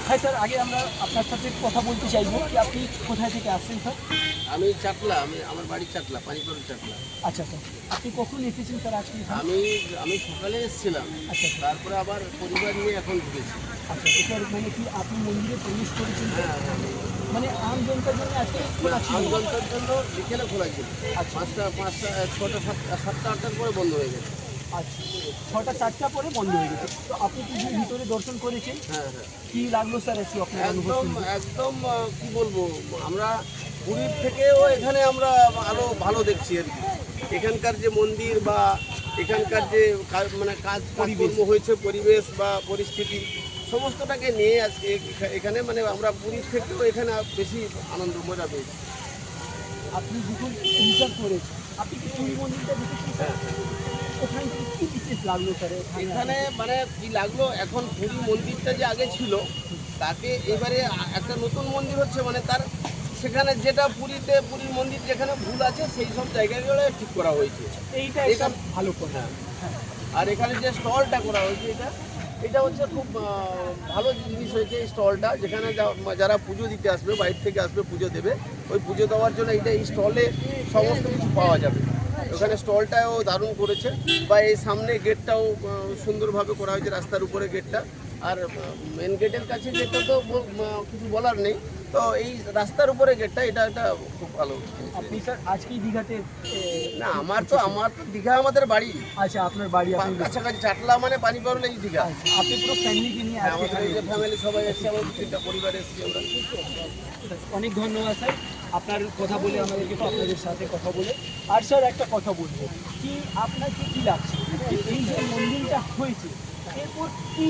হ্যাঁ স্যার, আগে আমরা আপনার সাথে কথা বলতে চাইবো কি আপনি কোথায় থেকে আসছেন স্যার? আমি চাটলা, আমার বাড়ি চাটলা, পানিপাড়া চাটলা। আচ্ছা স্যার, আপনি কখন এসেছেন স্যার আজকে এখানে? আমি সকালে এসেছিলাম, আচ্ছা স্যার। তারপরে আবার পরিবার নিয়ে এখন ঢুকেছি। আচ্ছা, এটার মানে কি আপনি মন্দিরে প্রবেশ করেছেন স্যার? হ্যাঁ, মানে আম জনতার জন্য আজকে খোলা ছিল? আমজনতার জন্য বিকেলে খোলা ছিল। আচ্ছা। 5টা 6টা 7টা 8টার পরে বন্ধ হয়ে গেছে। আচ্ছা, 6টা 4টা পরে বন্ধ হয়ে গেছে। তো আপনি কি ভিতরে দর্শন করেছেন? হ্যাঁ হ্যাঁ, কি লাগলো স্যার একটু আপনার অনুভব একদম শুনতে? একদম কি বলবো, আমরা পুরীর থেকেও এখানে আমরা আরো ভালো দেখছি আর কি। এখানকার যে মন্দির বা এখানকার যে মানে কাজকর্ম হয়েছে, পরিবেশ বা পরিস্থিতি সমস্তটাকে নিয়ে আজকে এখানে মানে আমরা পুরীর থেকেও এখানে বেশি আনন্দ মজা পেয়েছি। আপনি যখন এন্টার করেছেন, আপনি কি পুরী মন্দিরটা দেখেছেন স্যার? ওখান থেকে কি বিশেষ লাগলো স্যার এখানে মানে কি লাগলো, এখন পুরী মন্দিরটা যে আগে ছিল তাকে এবারে একটা নতুন মন্দির হচ্ছে, মানে তার সেখানে যেটা পুরীর মন্দির যেখানে ভুল আছে সেই সব জায়গাগুলো ঠিক করা হয়েছে। এইটা একটা ভালো কথা। হ্যাঁ, আর এখানে যে স্টলটা করা হয়েছে এটা হচ্ছে খুব ভালো জিনিস হয়েছে। এই স্টলটা যেখানে যারা পুজো দিতে আসবে, বাইরে থেকে আসবে পুজো দেবে, ওই পুজো দেওয়ার জন্য এই স্টলে সমস্ত কিছু পাওয়া যাবে। ওখানে স্টলটাও দারুণ করেছে, বা এই সামনে গেটটাও সুন্দরভাবে করা হয়েছে, রাস্তার উপরে গেটটা। আর মেন গেটের কাছে যেটা তো কিছু বলার নেই, তো এই রাস্তার উপরে গেটটা এটা একটা খুব ভালো। আপনি স্যার আজকেই দীঘাতে? না, আমার তো দীঘা আমাদের বাড়ি। আচ্ছা, আপনার বাড়ি আপনি? কাছাকাছি চাটলা মানে পানিপাড়া এই দীঘা। আচ্ছা, আপনি পুরো ফ্যামিলিকে নিয়ে আজকে আমাদের এই যে ফ্যামিলি সবাই এসেছে, আমার 2-3টা পরিবার এসেছে আমরা। অনেক ধন্যবাদ স্যার আপনার কথা বলে, আমাদেরকে আপনাদের সাথে কথা বলে। আর স্যার একটা কথা বলবো কি, আপনাকে কি লাগছে যে এই যে মন্দিরটা হয়েছে এরপর কি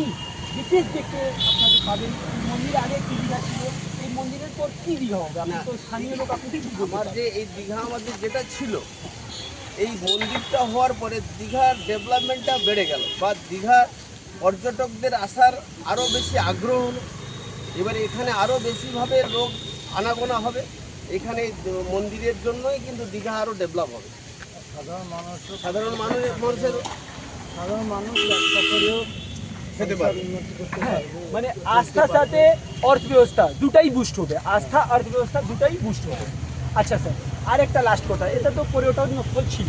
বিশেষ দেখতে আপনাকে পাবেন? এই মন্দির আগে কি দীঘা ছিল, এই মন্দিরের পর কি দীঘা হবে? আপনি তো স্থানীয় লোক, আপনি কি আমার যে এই দীঘা আমাদের যেটা ছিল, এই মন্দিরটা হওয়ার পরে দীঘার ডেভেলপমেন্টটা বেড়ে গেল, বা দীঘা পর্যটকদের আসার আরও বেশি আগ্রহ হলো। এবারে এখানে আরও বেশিভাবে লোক আনাগোনা হবে। এখানে মন্দিরের জন্যই কিন্তু দীঘা আরও ডেভেলপ হবে। সাধারণ মানুষের একটা করেও খেতে পারে। হ্যাঁ, মানে আস্থার সাথে অর্থব্যবস্থা দুটাই বুস্ট হবে, আস্থা অর্থব্যবস্থা দুটাই বুস্ট হবে। আচ্ছা স্যার, আর একটা লাস্ট কথা, এটা তো পর্যটন স্থল ছিল,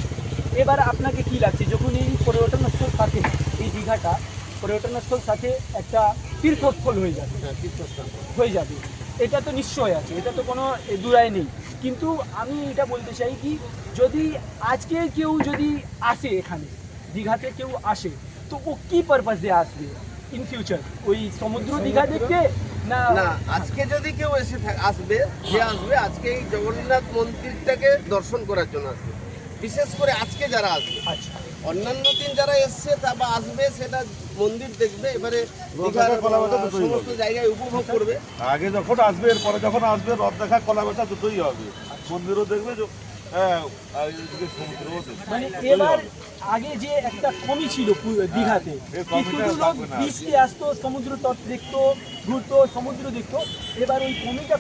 এবার আপনাকে কি লাগছে যখন এই পর্যটন স্থল সাথে এই দীঘাটা পর্যটন স্থল সাথে একটা তীর্থস্থল হয়ে যাবে? হ্যাঁ, তীর্থস্থান হয়ে যাবে, এটা তো নিশ্চয় আছে, এটা তো কোনো দুরায় নেই। কিন্তু আমি এটা বলতে চাই কি, যদি আজকে কেউ যদি আসে এখানে দীঘাতে কেউ আসে, তো ও কি পারপাস দিয়ে আসবে ইন ফিউচার? ওই সমুদ্র দীঘা দেখতে না? না, আজকে যদি কেউ আসবে আজকে এই জগন্নাথ মন্দিরটাকে দর্শন করার জন্য আসবে, বিশেষ করে আজকে যারা আসবে। আচ্ছা, অন্যান্য দিন যারা এসছে তা বা আসবে সেটা মন্দির দেখবে, এবারে দীঘার সমস্ত জায়গায় উপভোগ করবে। আগে যখন আসবে, এরপরে যখন আসবে, রথ দেখা কলা বেচা দুটোই হবে। মন্দিরও দেখবে, হ্যাঁ, আর এদিকে সমুদ্রও দেখবে। মানে এবার আগে যে একটা কমি ছিল দীঘাতে, কি শুধু লোক বৃষ্টি আসতো, সমুদ্র তট দেখতো, ঘুরতো, সমুদ্র দেখতো, এবার ওই কমিটা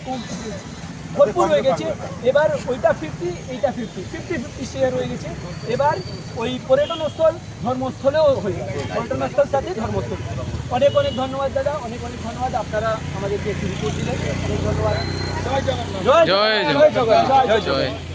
ভরপুর হয়ে গেছে। এবার ওইটা 50, এইটা 50 শেয়ার হয়ে গেছে। এবার ওই পর্যটন স্থল ধর্মস্থলেও হয়ে গেছে, পর্যটন স্থল সাথে ধর্মস্থল। অনেক অনেক ধন্যবাদ দাদা, অনেক অনেক ধন্যবাদ, আপনারা আমাদেরকে একটু রিপোর্ট দিলেন, অনেক ধন্যবাদ। জয় জগন্নাথ, জয় জগন্নাথ, জয় জগন্নাথ।